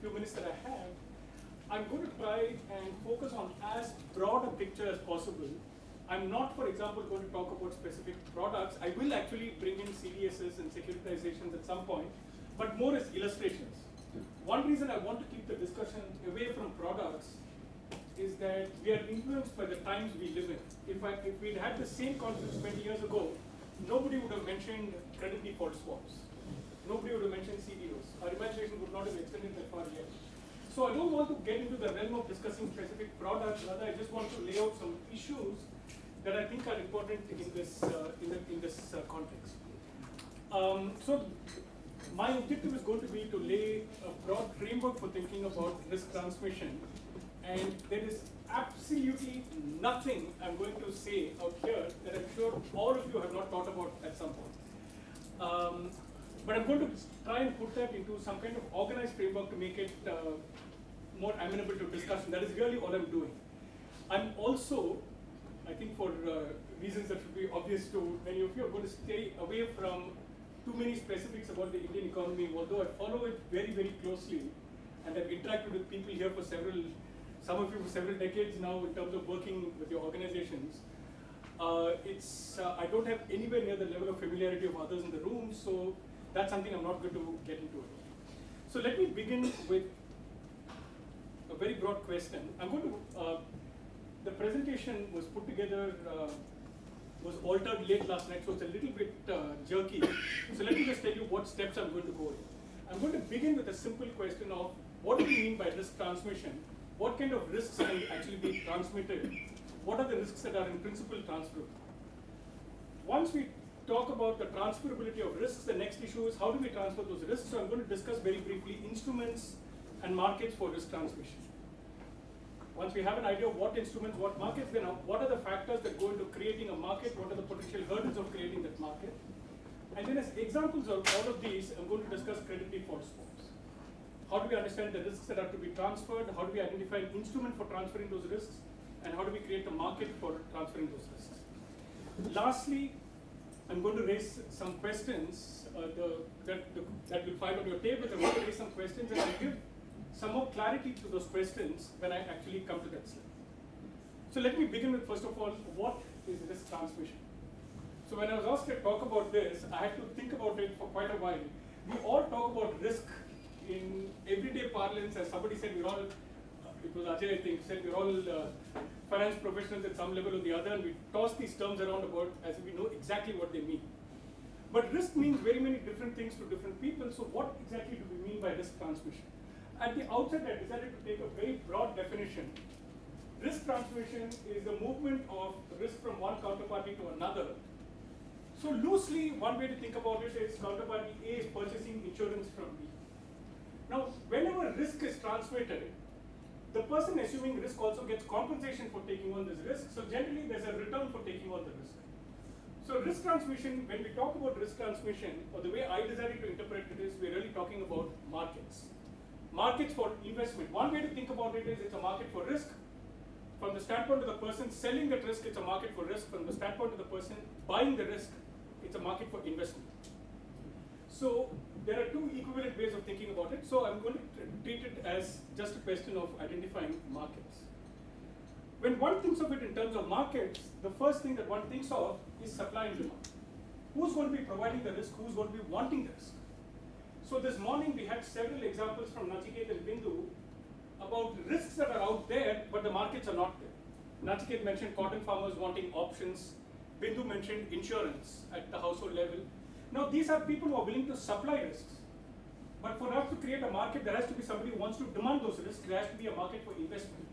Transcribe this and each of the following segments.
few minutes that I have, I'm going to try and focus on as broad a picture as possible. I'm not, for example, going to talk about specific products. I will actually bring in CDSs and securitizations at some point, but more as illustrations. One reason I want to keep the discussion away from products is that we are influenced by the times we live in. If we'd had the same conference 20 years ago, nobody would have mentioned credit default swaps. Nobody would have mentioned CDOs. Our imagination would not have extended that far yet. So I don't want to get into the realm of discussing specific products. Rather, I just want to lay out some issues that I think are important in this context. So my objective is going to be to lay a broad framework for thinking about risk transmission, and there is absolutely nothing I'm going to say out here that I'm sure all of you have not thought about at some point. But I'm going to try and put that into some kind of organized framework to make it more amenable to discussion. That is really all I'm doing. I'm also, I think for reasons that should be obvious to many of you, I'm going to stay away from too many specifics about the Indian economy, although I follow it very, very closely, and I've interacted with people here for some of you for several decades now in terms of working with your organizations. I don't have anywhere near the level of familiarity of others in the room, so that's something I'm not going to get into. So let me begin with a very broad question. I'm going to, the presentation was put together, was altered late last night, so it's a little bit jerky. So let me just tell you what steps I'm going to go in. I'm going to begin with a simple question of what do we mean by risk transmission? What kind of risks can actually be transmitted? What are the risks that are in principle transferable? Once we talk about the transferability of risks, the next issue is how do we transfer those risks? So I'm going to discuss very briefly instruments and markets for risk transmission. Once we have an idea of what instruments, what markets, then what are the factors that go into creating a market? What are the potential hurdles of creating that market? And then as examples of all of these, I'm going to discuss credit default swaps. How do we understand the risks that are to be transferred? How do we identify an instrument for transferring those risks? And how do we create a market for transferring those risks? Lastly, I'm going to raise some questions that will find on your tables. I'm going to raise some questions and I'll give some more clarity to those questions when I actually come to that slide. So let me begin with, first of all, what is risk transmission? So when I was asked to talk about this, I had to think about it for quite a while. We all talk about risk in everyday parlance, as somebody said, we're all, it was Ajay, I think, said we're all finance professionals at some level or the other, and we toss these terms around about as if we know exactly what they mean. But risk means very many different things to different people, so what exactly do we mean by risk transmission? At the outset, I decided to take a very broad definition. Risk transmission is the movement of risk from one counterparty to another. So loosely, one way to think about it is counterparty A is purchasing insurance from B. Now, whenever risk is transmitted, the person assuming risk also gets compensation for taking on this risk. So generally, there's a return for taking on the risk. So risk transmission, when we talk about risk transmission, or the way I decided to interpret it is, we're really talking about markets. Markets for investment. One way to think about it is it's a market for risk. From the standpoint of the person selling that risk, it's a market for risk. From the standpoint of the person buying the risk, it's a market for investment. So there are two equivalent ways of thinking about it. So I'm going to treat it as just a question of identifying markets. When one thinks of it in terms of markets, the first thing that one thinks of is supply and demand. Who's going to be providing the risk? Who's going to be wanting the risk? So this morning we had several examples from Nachiket and Bindu about risks that are out there, but the markets are not there. Nachiket mentioned cotton farmers wanting options. Bindu mentioned insurance at the household level. Now these are people who are willing to supply risks. But for us to create a market, there has to be somebody who wants to demand those risks. There has to be a market for investment.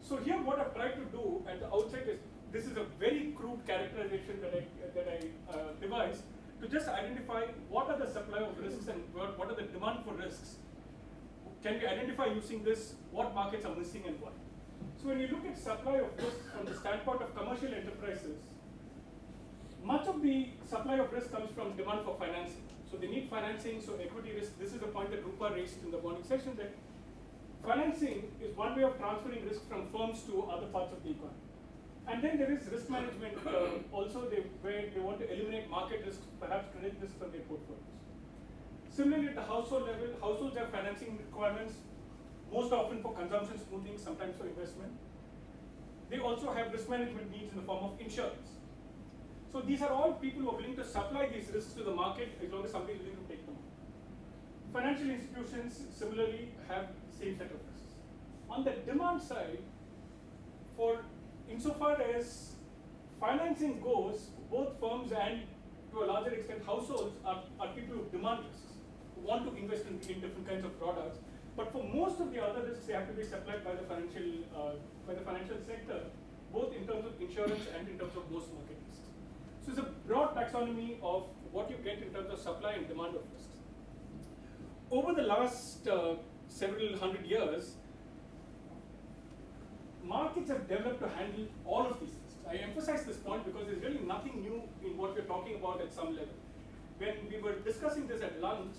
So here what I've tried to do at the outset is, this is a very crude characterization that I devised to just identify what are the supply of risks and what are the demand for risks. Can we identify using this what markets are missing and why? So when you look at supply of risks from the standpoint of commercial enterprises, much of the supply of risk comes from demand for financing. So they need financing, so equity risk. This is a point that Rupa raised in the morning session, that financing is one way of transferring risk from firms to other parts of the economy. And then there is risk management also, where they want to eliminate market risks, perhaps credit risks on their portfolios. Similarly, at the household level, households have financing requirements, most often for consumption smoothing, sometimes for investment. They also have risk management needs in the form of insurance. So these are all people who are willing to supply these risks to the market as long as somebody is willing to take them on. Financial institutions similarly have the same set of risks. On the demand side, for insofar as financing goes, both firms and to a larger extent households are people who demand risks, who want to invest in different kinds of products. But for most of the other risks, they have to be supplied by the financial sector, both in terms of insurance and in terms of most market risks. So it's a broad taxonomy of what you get in terms of supply and demand of risks. Over the last several hundred years, markets have developed to handle all of these risks. I emphasize this point because there's really nothing new in what we're talking about at some level. When we were discussing this at lunch,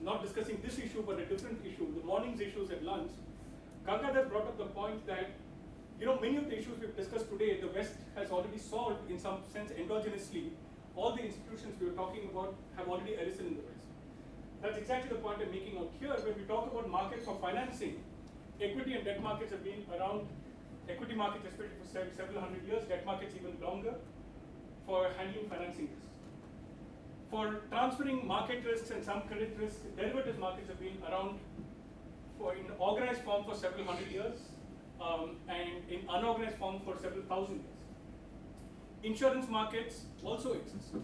not discussing this issue but a different issue, the morning's issues at lunch, Gangadhar brought up the point that many of the issues we've discussed today, the West has already solved in some sense endogenously. All the institutions we were talking about have already arisen in the West. That's exactly the point I'm making out here. When we talk about markets for financing, equity and debt markets have been around, equity markets especially for several hundred years, debt markets even longer, for handling financing risks. For transferring market risks and some credit risks, derivatives markets have been around in organized form for several hundred years, and in unorganized form for several thousand years. Insurance markets also exist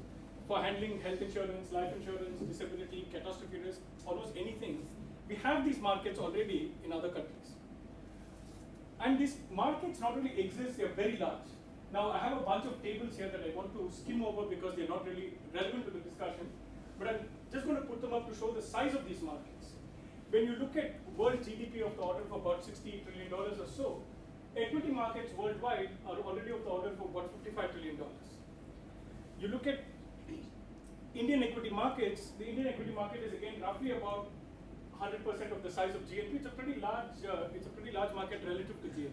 for handling health insurance, life insurance, disability, catastrophe risk, almost anything. We have these markets already in other countries. And these markets not only exist, they are very large. Now, I have a bunch of tables here that I want to skim over because they're not really relevant to the discussion, but I'm just going to put them up to show the size of these markets. When you look at world GDP of the order of about $60 trillion or so, equity markets worldwide are already of the order of about $55 trillion. You look at Indian equity markets, the Indian equity market is again roughly about 100% of the size of GNP. It's a pretty large market relative to GNP.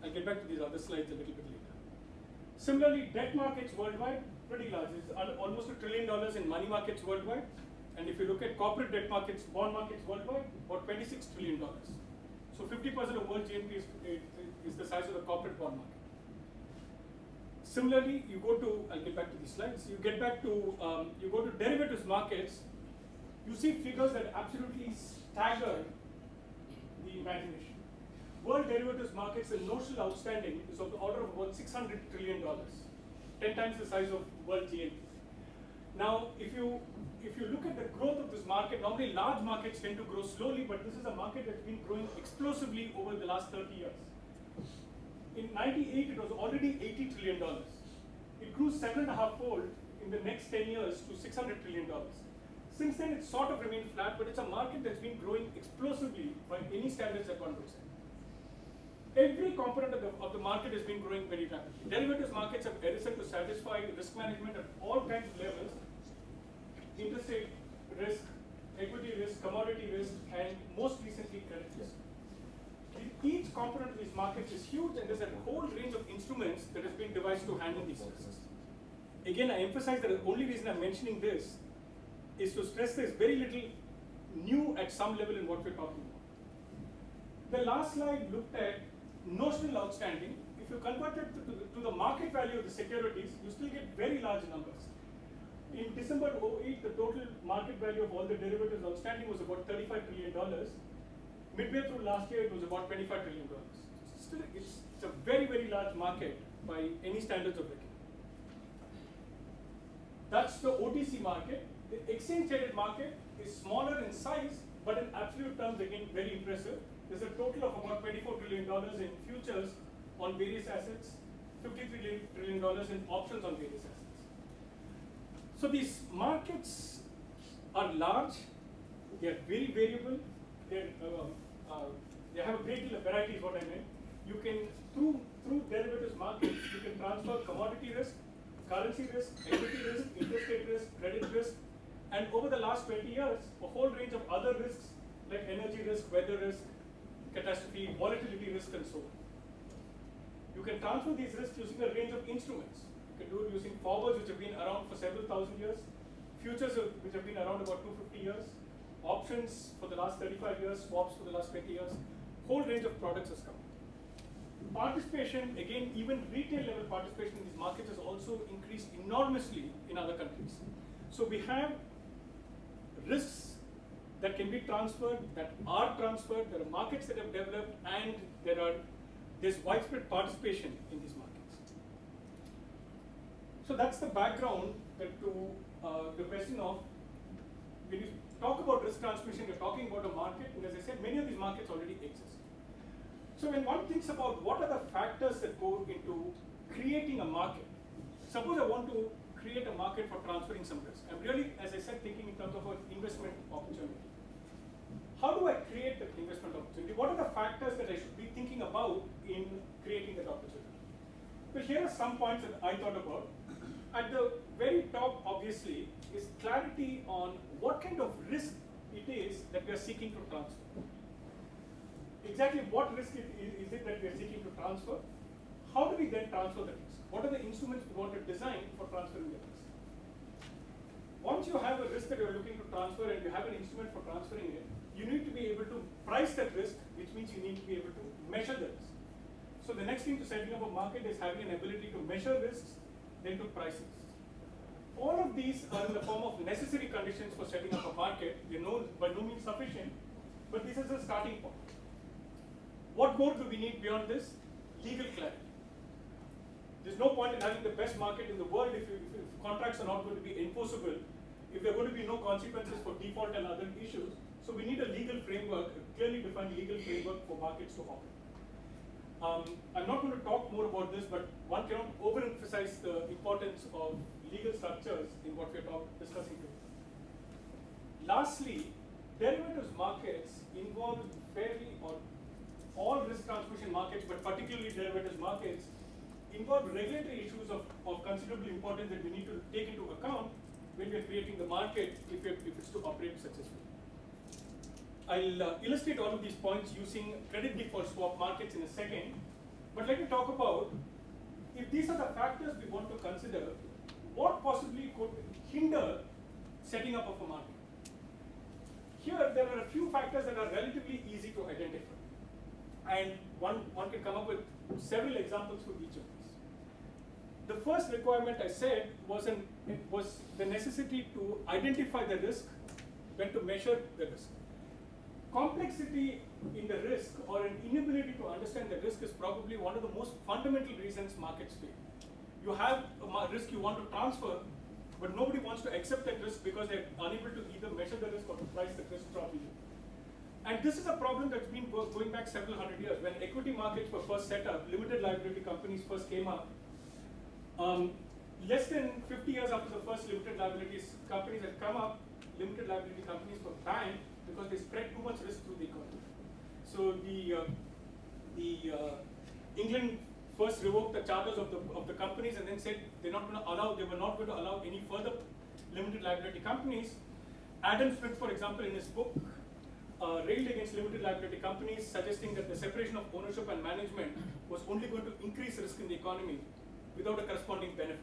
I'll get back to these other slides a little bit later. Similarly, debt markets worldwide, pretty large. It's almost $1 trillion in money markets worldwide. And if you look at corporate debt markets, bond markets worldwide, about $26 trillion. So 50% of world GNP is the size of the corporate bond market. Similarly, you go to, I'll get back to these slides, you go to derivatives markets, you see figures that absolutely stagger the imagination. World derivatives markets, the notional outstanding is of the order of about $600 trillion, 10 times the size of world GNP. Now, if you look at the growth of this market, normally large markets tend to grow slowly, but this is a market that's been growing explosively over the last 30 years. In '98, it was already $80 trillion. It grew 7.5-fold in the next 10 years to $600 trillion. Since then, it's sort of remained flat, but it's a market that's been growing explosively by any standards that one looks at. Every component of the market has been growing very rapidly. Derivatives markets have arisen to satisfy risk management at all kinds of levels: interest rate risk, equity risk, commodity risk, and most recently credit risk. Each component of these markets is huge, and there's a whole range of instruments that has been devised to handle these risks. Again, I emphasize that the only reason I'm mentioning this is to stress there's very little new at some level in what we're talking about. The last slide looked at notional outstanding. If you convert it to the market value of the securities, you still get very large numbers. In December '08, the total market value of all the derivatives outstanding was about $35 trillion. Midway through last year, it was about $25 trillion. Still, it's a very, very large market by any standards of reckoning. That's the OTC market. The exchange-traded market is smaller in size, but in absolute terms, again, very impressive. There's a total of about $24 trillion in futures on various assets, $53 trillion in options on various assets. So these markets are large, they are very variable, they have a great deal of variety is what I meant. You can, through derivatives markets, you can transfer commodity risk, currency risk, equity risk, interest rate risk, credit risk, and over the last 20 years, a whole range of other risks like energy risk, weather risk, catastrophe, volatility risk, and so on. You can transfer these risks using a range of instruments. You can do it using forwards, which have been around for several thousand years, futures which have been around about 250 years, options for the last 35 years, swaps for the last 20 years, whole range of products has come. Participation, again, even retail level participation in these markets has also increased enormously in other countries. So we have risks that can be transferred, that are transferred, there are markets that have developed, and there's widespread participation in these markets. So that's the background to the question of, when you talk about risk transmission, you're talking about a market, and as I said, many of these markets already exist. So when one thinks about what are the factors that go into creating a market, suppose I want to create a market for transferring some risk. I'm really, as I said, thinking in terms of an investment opportunity. How do I create that investment opportunity? What are the factors that I should be thinking about in creating that opportunity? So here are some points that I thought about. At the very top, obviously, is clarity on what kind of risk it is that we are seeking to transfer. Exactly what risk is it that we are seeking to transfer? How do we then transfer the risk? What are the instruments we want to design for transferring the risk? Once you have a risk that you're looking to transfer and you have an instrument for transferring it, you need to be able to price that risk, which means you need to be able to measure the risk. So the next thing to setting up a market is having an ability to measure risks, then to price risks. All of these are in the form of necessary conditions for setting up a market. They're by no means sufficient, but this is a starting point. What more do we need beyond this? Legal clarity. There's no point in having the best market in the world if contracts are not going to be enforceable, if there are going to be no consequences for default and other issues. So we need a legal framework, a clearly defined legal framework for markets to operate. I'm not going to talk more about this, but one cannot overemphasize the importance of legal structures in what we're discussing today. Lastly, derivatives markets involve all risk transmission markets, but particularly derivatives markets, involve regulatory issues of considerable importance that we need to take into account when we're creating the market if it's to operate successfully. I'll illustrate all of these points using credit default swap markets in a second, but let me talk about, if these are the factors we want to consider, what possibly could hinder setting up of a market? Here, there are a few factors that are relatively easy to identify. And one can come up with several examples for each of these. The first requirement I said was the necessity to identify the risk, then to measure the risk. Complexity in the risk or an inability to understand the risk is probably one of the most fundamental reasons markets fail. You have a risk you want to transfer, but nobody wants to accept that risk because they're unable to either measure the risk or to price the risk properly. And this is a problem that's been going back several hundred years. When equity markets were first set up, limited liability companies first came up. Less than 50 years after the first limited liabilities companies had come up, limited liability companies were banned because they spread too much risk through the economy. So England first revoked the charters of the companies and then said they were not going to allow any further limited liability companies. Adam Smith, for example, in his book, railed against limited liability companies, suggesting that the separation of ownership and management was only going to increase risk in the economy without a corresponding benefit.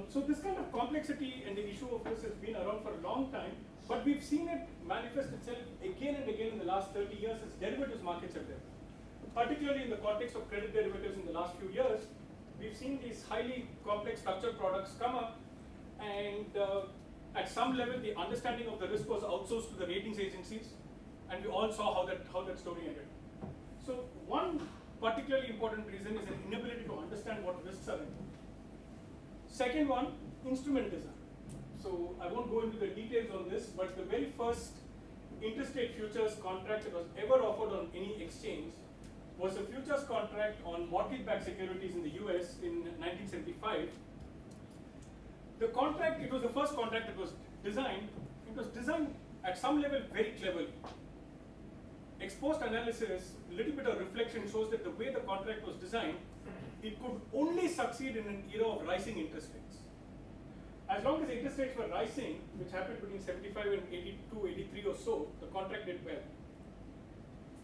So this kind of complexity and the issue of this has been around for a long time, but we've seen it manifest itself again and again in the last 30 years as derivatives markets have developed. Particularly in the context of credit derivatives in the last few years, we've seen these highly complex structured products come up, and at some level the understanding of the risk was outsourced to the ratings agencies, and we all saw how that story ended. So one particularly important reason is an inability to understand what risks are involved. Second one, instrument design. So I won't go into the details on this, but the very first interest rate futures contract that was ever offered on any exchange was a futures contract on mortgage-backed securities in the US in 1975. The contract, it was the first contract that was designed. It was designed at some level very cleverly. Ex-post analysis, a little bit of reflection shows that the way the contract was designed, it could only succeed in an era of rising interest rates. As long as interest rates were rising, which happened between 75 and 82, 83 or so, the contract did well.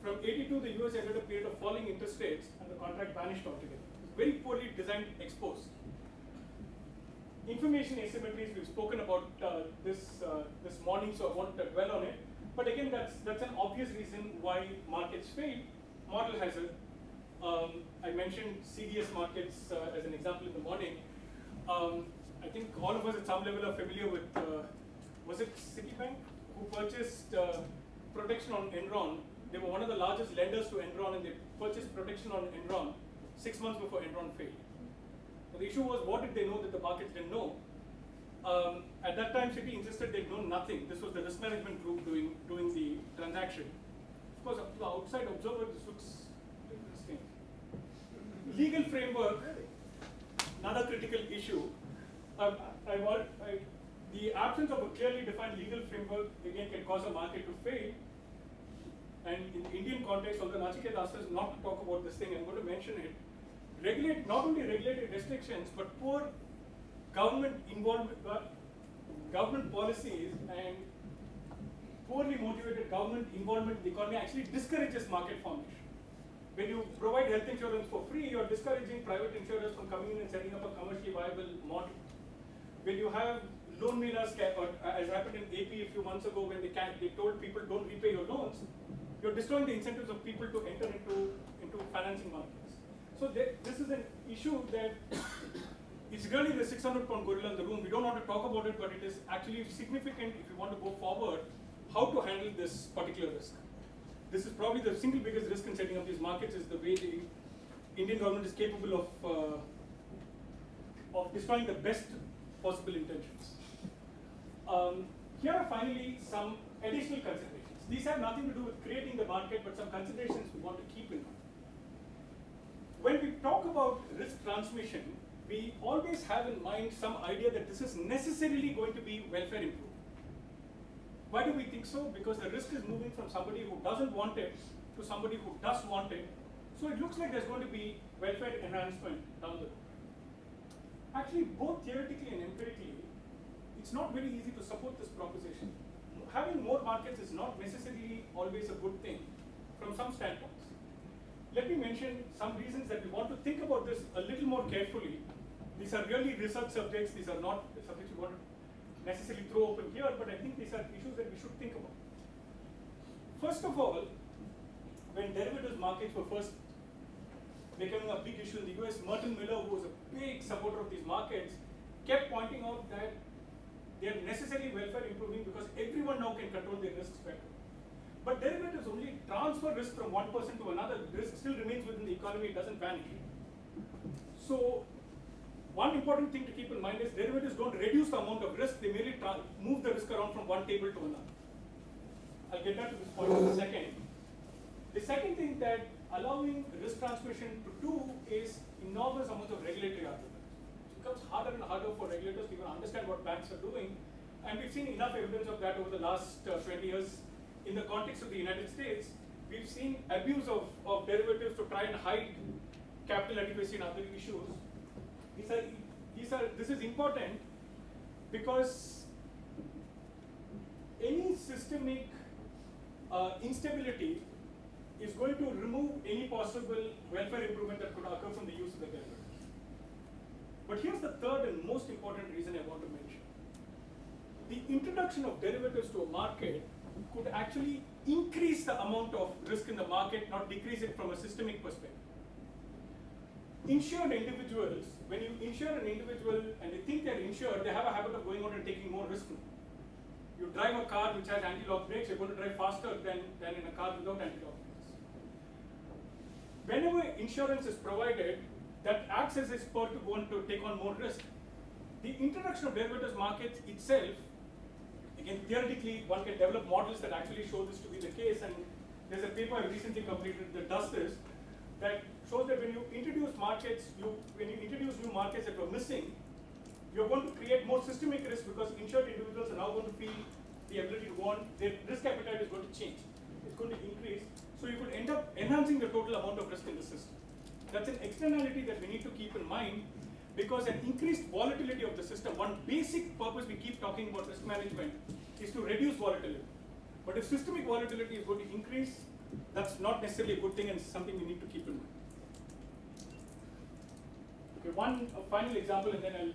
From 82, the US entered a period of falling interest rates, and the contract vanished altogether. It was very poorly designed ex post. Information asymmetries, we've spoken about this morning, so I won't dwell on it. But again, that's an obvious reason why markets fail. Model hazard. I mentioned CDS markets as an example in the morning. I think all of us at some level are familiar with, was it Citibank, who purchased protection on Enron. They were one of the largest lenders to Enron, and they purchased protection on Enron 6 months before Enron failed. But the issue was, what did they know that the markets didn't know? At that time, Citi insisted they'd known nothing. This was the risk management group doing the transaction. Of course, to the outside observer, this looks interesting. Legal framework, another critical issue. The absence of a clearly defined legal framework, again, can cause a market to fail. And in the Indian context, although Nachiket asked us not to talk about this thing, I'm going to mention it. Not only regulated restrictions, but poor government involvement, government policies and poorly motivated government involvement in the economy actually discourages market formation. When you provide health insurance for free, you're discouraging private insurers from coming in and setting up a commercially viable model. When you have loan menas, as happened in AP a few months ago, when they told people don't repay your loans, you're destroying the incentives of people to enter into financing markets. So this is an issue that it's really the 600-pound gorilla in the room. We don't want to talk about it, but it is actually significant if you want to go forward, how to handle this particular risk. This is probably the single biggest risk in setting up these markets, is the way the Indian government is capable of destroying the best possible intentions. Here are finally some additional considerations. These have nothing to do with creating the market, but some considerations we want to keep in mind. When we talk about risk transmission, we always have in mind some idea that this is necessarily going to be welfare improvement. Why do we think so? Because the risk is moving from somebody who doesn't want it to somebody who does want it. So it looks like there's going to be welfare enhancement down the road. Actually, both theoretically and empirically, it's not very easy to support this proposition. Having more markets is not necessarily always a good thing from some standpoints. Let me mention some reasons that we want to think about this a little more carefully. These are really research subjects. These are not subjects we want to necessarily throw open here, but I think these are issues that we should think about. First of all, when derivatives markets were first becoming a big issue in the US, Merton Miller, who was a big supporter of these markets, kept pointing out that they are necessarily welfare improving because everyone now can control their risks better. But derivatives only transfer risk from one person to another. The risk still remains within the economy, it doesn't vanish. So one important thing to keep in mind is derivatives don't reduce the amount of risk, they merely move the risk around from one table to another. I'll get back to this point in a second. The second thing that allowing risk transmission to do is enormous amounts of regulatory arguments. It becomes harder and harder for regulators to even understand what banks are doing, and we've seen enough evidence of that over the last 20 years. In the context of the United States, we've seen abuse of derivatives to try and hide capital adequacy and other issues. This is important because any systemic instability is going to remove any possible welfare improvement that could occur from the use of the derivatives. But here's the third and most important reason I want to mention. The introduction of derivatives to a market could actually increase the amount of risk in the market, not decrease it from a systemic perspective. Insured individuals, when you insure an individual and they think they're insured, they have a habit of going out and taking more risk. You drive a car which has anti-lock brakes, you're going to drive faster than in a car without anti-lock brakes. Whenever insurance is provided, that acts as a spur to go on to take on more risk. The introduction of derivatives markets itself, again, theoretically, one can develop models that actually show this to be the case, and there's a paper I recently completed that does this, that shows that when you introduce new markets that were missing, you're going to create more systemic risk because insured individuals are now going to feel the ability to go on, their risk appetite is going to change. It's going to increase, so you could end up enhancing the total amount of risk in the system. That's an externality that we need to keep in mind, because an increased volatility of the system, one basic purpose we keep talking about risk management is to reduce volatility. But if systemic volatility is going to increase, that's not necessarily a good thing and something we need to keep in mind. Okay, one final example and then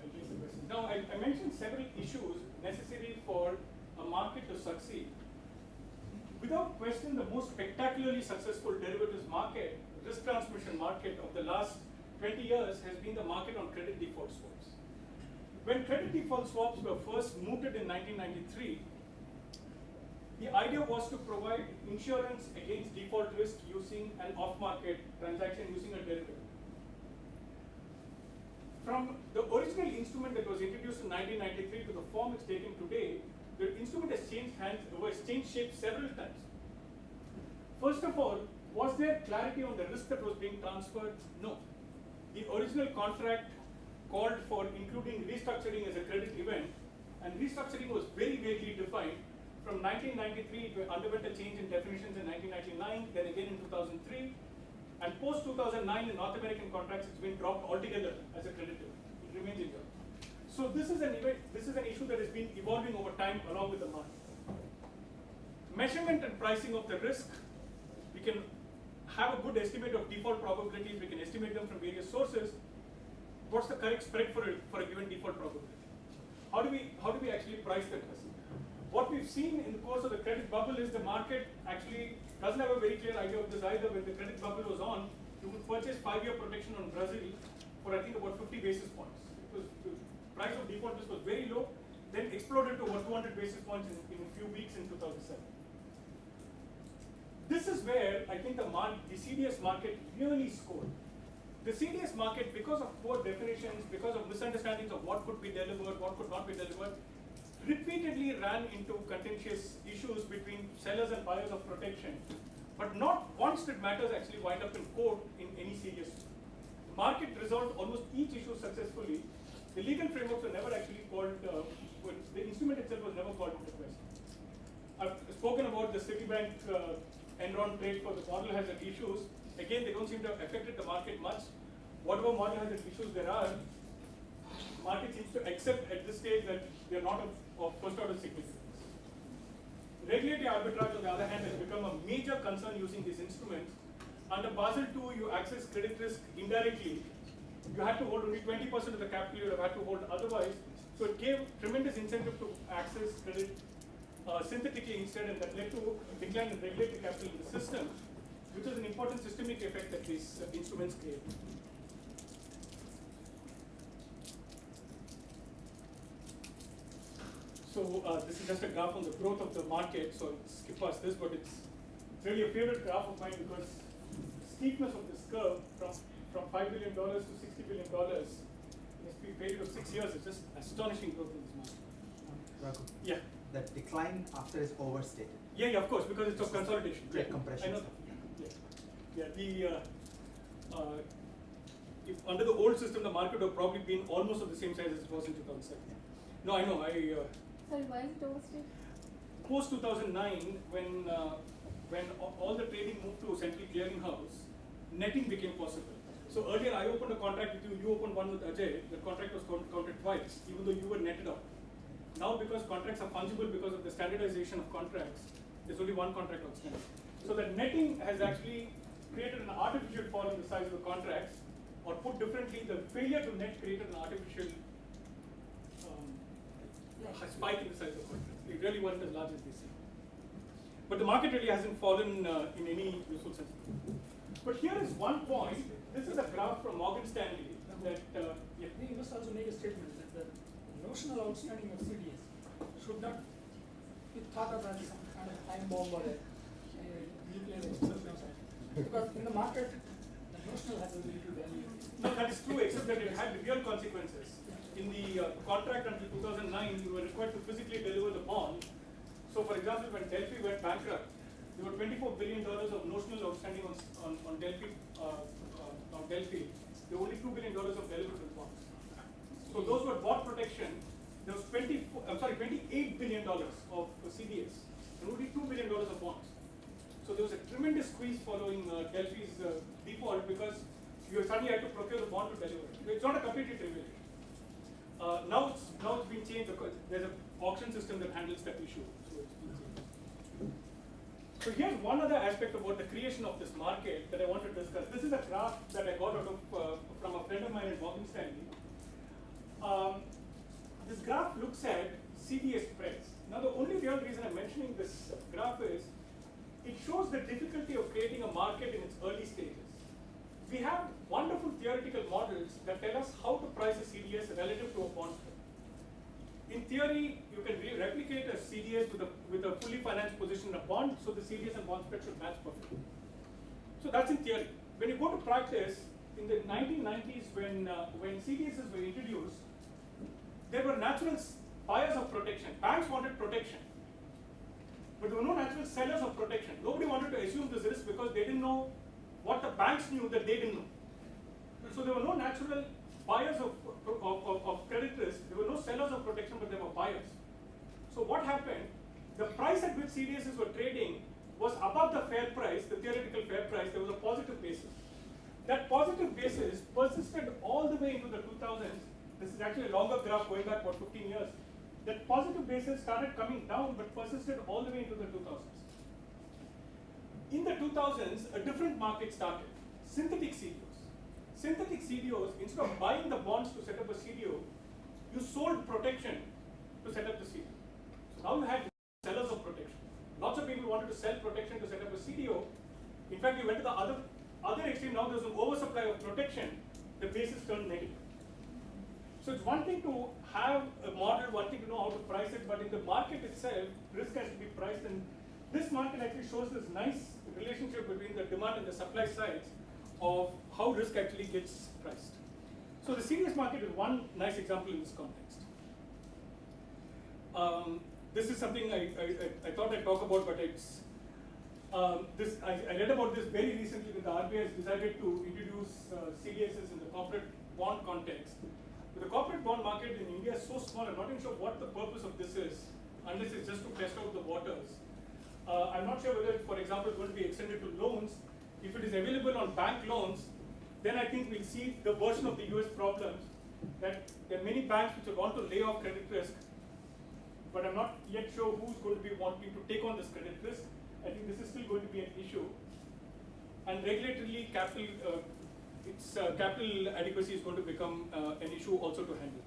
I'll raise the question. Now, I mentioned several issues necessary for a market to succeed. Without question, the most spectacularly successful derivatives market, risk transmission market of the last 20 years has been the market on credit default swaps. When credit default swaps were first mooted in 1993, the idea was to provide insurance against default risk using an off-market transaction using a derivative. From the original instrument that was introduced in 1993 to the form it's taken today, the instrument has changed hands, was changed shape several times. First of all, was there clarity on the risk that was being transferred? No. The original contract called for including restructuring as a credit event, and restructuring was very vaguely defined. From 1993, it underwent a change in definitions in 1999, then again in 2003, and post 2009 in North American contracts, it's been dropped altogether as a credit event. It remains in Europe. So this is an issue that has been evolving over time along with the market. Measurement and pricing of the risk, we can have a good estimate of default probabilities, we can estimate them from various sources. What's the correct spread for a given default probability? How do we actually price that risk? What we've seen in the course of the credit bubble is the market actually doesn't have a very clear idea of this either. When the credit bubble was on, you could purchase 5-year protection on Brazil for I think about 50 basis points. The price of default risk was very low, then exploded to over 200 basis points in a few weeks in 2007. This is where I think the CDS market really scored. The CDS market, because of poor definitions, because of misunderstandings of what could be delivered, what could not be delivered, repeatedly ran into contentious issues between sellers and buyers of protection. But not once did matters actually wind up in court in any serious way. The market resolved almost each issue successfully. The legal frameworks were never actually called, the instrument itself was never called into question. I've spoken about the Citibank Enron trade for the model hazard issues. Again, they don't seem to have affected the market much. Whatever model hazard issues there are, the market seems to accept at this stage that they are not of first order significance. Regulatory arbitrage, on the other hand, has become a major concern using these instruments. Under Basel II, you access credit risk indirectly. You had to hold only 20% of the capital you would have had to hold otherwise. So it gave tremendous incentive to access credit synthetically instead, and that led to a decline in regulatory capital in the system, which is an important systemic effect that these instruments create. So this is just a graph on the growth of the market, so I'll skip past this, but it's really a favorite graph of mine because the steepness of this curve from $5 billion to $60 billion in a period of 6 years is just astonishing growth in this market. Raghu, Yeah. that decline after is overstated. Yeah, of course, because it's of consolidation. Great compression. I know that. Yeah. If under the old system, the market would have probably been almost of the same size as it was in 2007. No, I know. Sorry, why is it overstated? Post 2009, when all the trading moved to central clearinghouse, netting became possible. So earlier, I opened a contract with you. You opened one with Ajay. The contract was counted twice, even though you were netted out. Now, because contracts are fungible because of the standardization of contracts, there's only one contract outstanding. So the netting has actually created an artificial fall in the size of the contracts, or put differently, the failure to net created an artificial spike in the size of contracts. It really wasn't as large as they say. But the market really hasn't fallen in any useful sense. But here is one point. This is a graph from Morgan Stanley that We must also make a statement that the notional outstanding of CDS should not be thought of as some kind of time bomb or a nuclear explosion. Because in the market, the notional has a little value. No, that is true, except that it had real consequences. In the contract until 2009, you were required to physically deliver the bond. So, for example, when Delphi went bankrupt, there were $24 billion of notional outstanding on Delphi. There were only $2 billion of deliverable bonds. So those were bought protection. There was $28 billion of CDS, and only $2 billion of bonds. So there was a tremendous squeeze following Delphi's default because you suddenly had to procure the bond to deliver it. It's not a completely trivial issue. Now it's been changed because there's an auction system that handles that issue. So it's been changed. So here's one other aspect about the creation of this market that I want to discuss. This is a graph that I got out of from a friend of mine at Morgan Stanley. this graph looks at CDS spreads. Now the only real reason I'm mentioning this graph is it shows the difficulty of creating a market in its early stages. We have wonderful theoretical models that tell us how to price a CDS relative to a bond spread. In theory, you can replicate a CDS with a fully financed position in a bond, so the CDS and bond spread should match perfectly. So that's in theory. When you go to practice, in the 1990s, when CDSs were introduced, there were natural buyers of protection. Banks wanted protection, but there were no natural sellers of protection. Nobody wanted to assume this risk because they didn't know what the banks knew that they didn't know. So there were no natural buyers of credit risk. There were no sellers of protection, but there were buyers. So what happened? The price at which CDSs were trading was above the fair price, the theoretical fair price. There was a positive basis. That positive basis persisted all the way into the 2000s. This is actually a longer graph going back about 15 years. That positive basis started coming down but persisted all the way into the 2000s. In the 2000s, a different market started, synthetic CDOs. Synthetic CDOs, instead of buying the bonds to set up a CDO, you sold protection to set up the CDO. So now you had sellers of protection. Lots of people wanted to sell protection to set up a CDO. In fact, you went to the other extreme. Now there's an oversupply of protection. The basis turned negative. So it's one thing to have a model, one thing to know how to price it, but in the market itself, risk has to be priced. And this market actually shows this nice relationship between the demand and the supply sides of how risk actually gets priced. So the CDS market is one nice example in this context. This is something I thought I'd talk about, but it's I read about this very recently when the RBI has decided to introduce CDSs in the corporate bond context. But the corporate bond market in India is so small, I'm not even sure what the purpose of this is, unless it's just to test out the waters. I'm not sure whether, for example, it's going to be extended to loans. If it is available on bank loans, then I think we'll see the version of the US problems that there are many banks which are going to lay off credit risk, but I'm not yet sure who's going to be wanting to take on this credit risk. I think this is still going to be an issue. And regulatorily, capital adequacy is going to become an issue also to handle.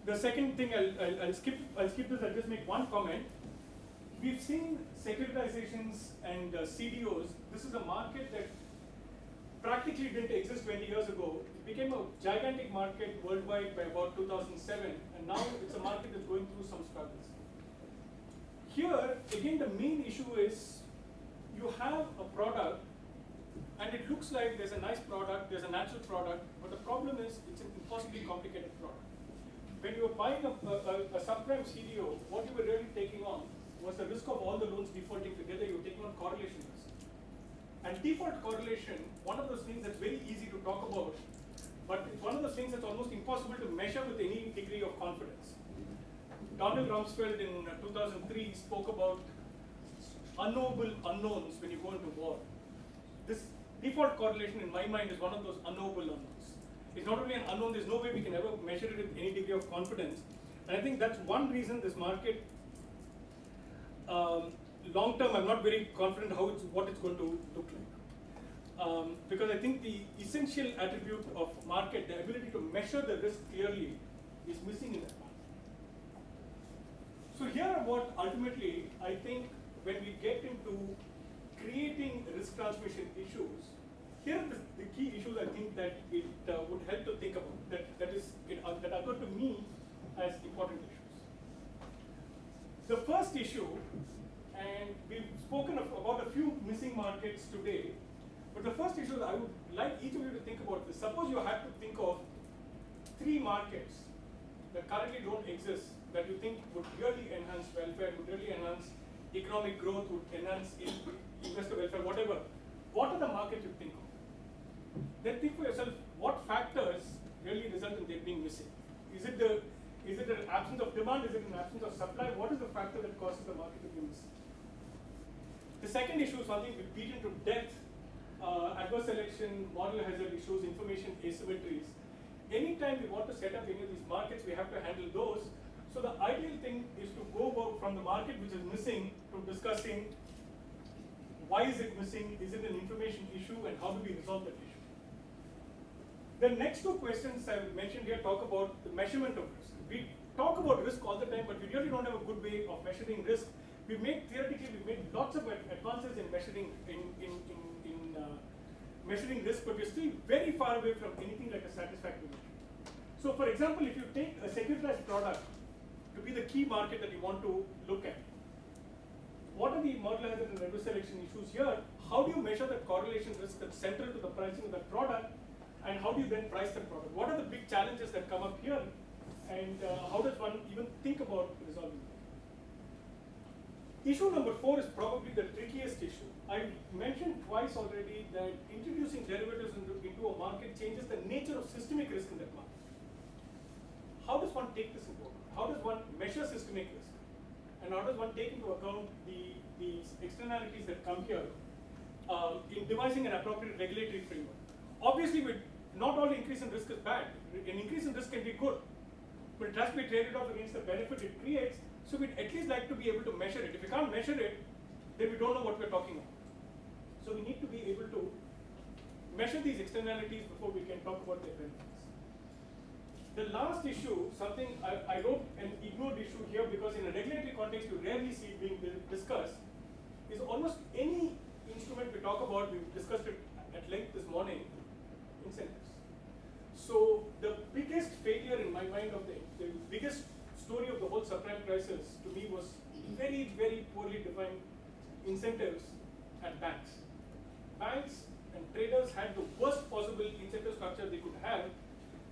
The second thing, I'll skip this, I'll just make one comment. We've seen securitizations and CDOs. This is a market that practically didn't exist 20 years ago. It became a gigantic market worldwide by about 2007, and now it's a market that's going through some struggles. Here, again, the main issue is you have a product, and it looks like there's a nice product, there's a natural product, but the problem is it's an impossibly complicated product. When you were buying a subprime CDO, what you were really taking on was the risk of all the loans defaulting together. You were taking on correlation risk. And default correlation, one of those things that's very easy to talk about, but it's one of those things that's almost impossible to measure with any degree of confidence. Donald Rumsfeld in 2003 spoke about unknowable unknowns when you go into war. This default correlation, in my mind, is one of those unknowable unknowns. It's not only an unknown, there's no way we can ever measure it with any degree of confidence. And I think that's one reason this market, long term, I'm not very confident what it's going to look like. Because I think the essential attribute of market, the ability to measure the risk clearly, is missing in that market. So here are what ultimately, I think, when we get into creating risk transmission issues, here are the key issues I think that it would help to think about, that occur to me as important issues. The first issue, and we've spoken about a few missing markets today, but the first issue that I would like each of you to think about is, suppose you had to think of 3 markets that currently don't exist that you think would really enhance welfare, would really enhance economic growth, would enhance investor welfare, whatever. What are the markets you think of? Then think for yourself, what factors really result in them being missing? Is it an absence of demand? Is it an absence of supply? What is the factor that causes the market to be missing? The second issue is something we beat into death: adverse selection, model hazard issues, information asymmetries. Anytime we want to set up any of these markets, we have to handle those. So the ideal thing is to go from the market which is missing to discussing why is it missing, is it an information issue, and how do we resolve that issue. The next two questions I've mentioned here talk about the measurement of risk. We talk about risk all the time, but we really don't have a good way of measuring risk. We've made lots of advances in measuring risk, but we're still very far away from anything like a satisfactory measure. So, for example, if you take a securitized product to be the key market that you want to look at, what are the model hazard and reverse selection issues here? How do you measure the correlation risk that's central to the pricing of that product, and how do you then price that product? What are the big challenges that come up here, and how does one even think about resolving them? Issue number 4 is probably the trickiest issue. I mentioned twice already that introducing derivatives into a market changes the nature of systemic risk in that market. How does one take this into account? How does one measure systemic risk? And how does one take into account the externalities that come here in devising an appropriate regulatory framework? Obviously, not all increase in risk is bad. An increase in risk can be good, but it has to be traded off against the benefit it creates. So we'd at least like to be able to measure it. If we can't measure it, then we don't know what we're talking about. So we need to be able to measure these externalities before we can talk about their benefits. The last issue, something I wrote an ignored issue here because in a regulatory context you rarely see it being discussed, is almost any instrument we talk about, we've discussed it at length this morning, incentives. So the biggest failure in my mind of the biggest story of the whole subprime crisis to me was very, very poorly defined incentives at banks. Banks and traders had the worst possible incentive structure they could have,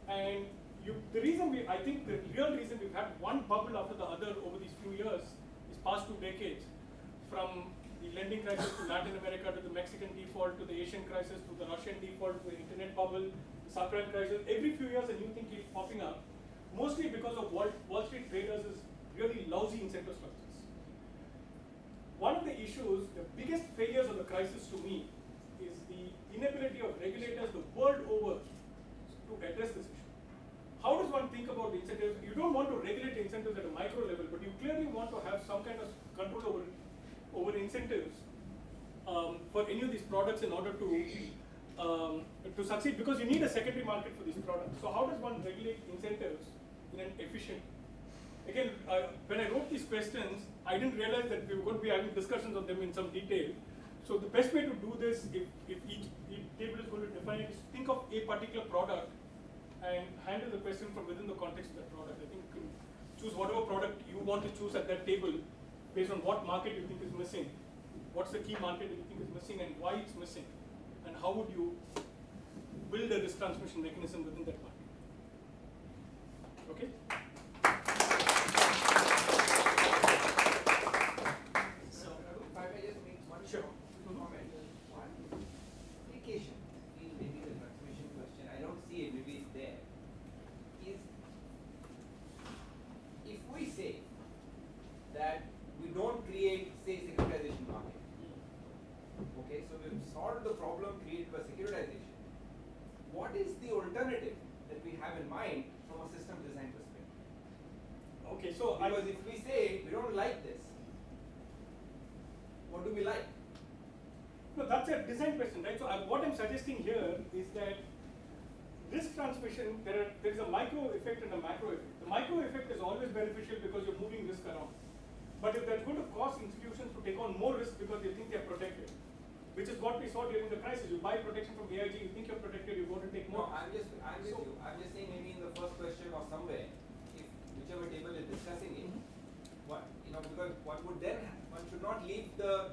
and I think the real reason we've had one bubble after the other over these few years, these past 2 decades, from the lending crisis to Latin America, to the Mexican default, to the Asian crisis, to the Russian default, to the internet bubble, the subprime crisis. Every few years a new thing keeps popping up, mostly because of Wall Street traders' really lousy incentive structures. One of the issues, the biggest failures of the crisis to me, is the inability of regulators the world over to address this issue. How does one think about the incentives? You don't want to regulate incentives at a micro level, but you clearly want to have some kind of control over incentives for any of these products in order to succeed, because you need a secondary market for these products. So how does one regulate incentives in an efficient? Again, when I wrote these questions, I didn't realize that we were going to be having discussions on them in some detail. So the best way to do this, if each table is going to define it, is think of a particular product and handle the question from within the context of that product. I think you can choose whatever product you want to choose at that table based on what market you think is missing, what's the key market that you think is missing and why it's missing, and how would you build a risk transmission mechanism within that market. Okay? So, if I may just make one Sure. comment. One application, maybe the transmission question, I don't see it, maybe it's there, is if we say that we don't create, say, securitization market. Okay, so we've solved the problem created by securitization. What is the alternative that we have in mind from a system design perspective? Okay, so Because if we say we don't like this, what do we like? no, that's a design question, right? So what I'm suggesting here is that risk transmission, there is a micro effect and a macro effect. The micro effect is always beneficial because you're moving risk around. But if that's going to cause institutions to take on more risk because they think they're protected, which is what we saw during the crisis. You buy protection from AIG, you think you're protected, you go to take more. No, I'm with you. I'm just saying maybe in the first question or somewhere, if whichever table is discussing it, because one should not leave the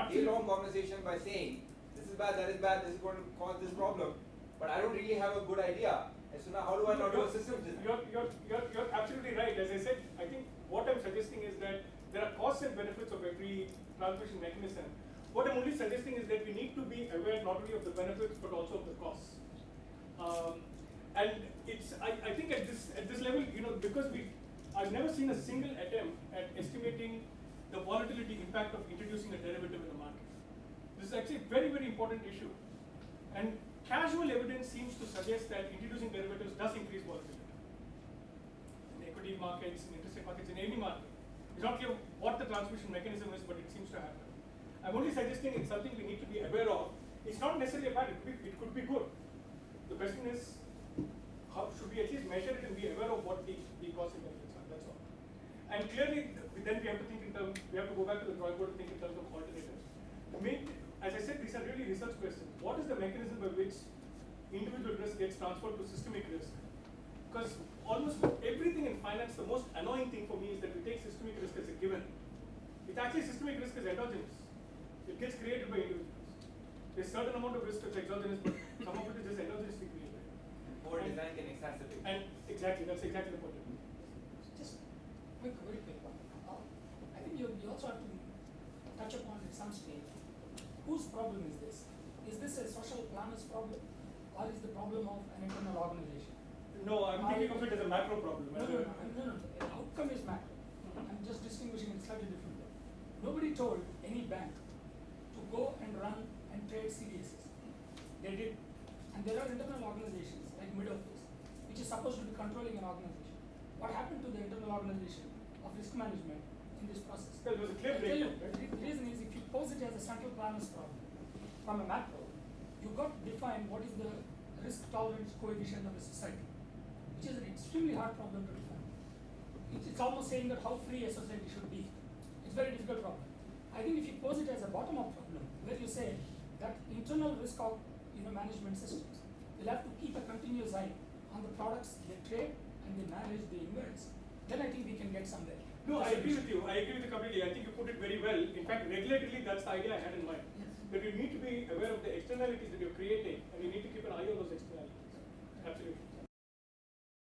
day-long conversation by saying, this is bad, that is bad, this is going to cause this problem, but I don't really have a good idea as to now how do I not do a systems design? You're absolutely right. As I said, I think what I'm suggesting is that there are costs and benefits of every transmission mechanism. What I'm only suggesting is that we need to be aware not only of the benefits but also of the costs. And I think at this level, because I've never seen a single attempt at estimating the volatility impact of introducing a derivative in the market. This is actually a very, very important issue. And casual evidence seems to suggest that introducing derivatives does increase volatility. In equity markets, in interest rate markets, in any market. It's not clear what the transmission mechanism is, but it seems to happen. I'm only suggesting it's something we need to be aware of. It's not necessarily bad, it could be good. The question is, how should we at least measure it and be aware of what the cost and benefits are? That's all. And clearly, then we have to think in terms. We have to go back to the drawing board and think in terms of alternatives. As I said, these are really research questions. What is the mechanism by which individual risk gets transferred to systemic risk? Because almost everything in finance, the most annoying thing for me is that we take systemic risk as a given. It's actually systemic risk is endogenous. It gets created by individuals. There's a certain amount of risk that's exogenous, but some of it is just endogenously created. Poor design can exacerbate. And exactly, that's exactly the point. Just quick, very quick one. I think you also have to touch upon at some stage, whose problem is this? Is this a social planner's problem, or is the problem of an internal organization? No, I'm thinking of it as a macro problem. No. The outcome is macro. I'm just distinguishing it slightly differently. Nobody told any bank to go and run and trade CDSs. They did. And there are internal organizations like mid-office, which is supposed to be controlling an organization. What happened to the internal organization of risk management in this process? There was a clear I'll tell you, breakdown, right? the reason is if you pose it as a central planner's problem from a macro, you got to define what is the risk tolerance coefficient of a society, which is an extremely hard problem to define. It's almost saying that how free a society should be. It's a very difficult problem. I think if you pose it as a bottom-up problem, where you say that internal risk of management systems will have to keep a continuous eye on the products they trade and they manage, they invest, then I think we can get somewhere. No, I agree with you. I agree with you completely. I think you put it very well. In fact, regulatorily, that's the idea I had in mind. Yes. That you need to be aware of the externalities that you're creating, and you need to keep an eye on those externalities. Absolutely.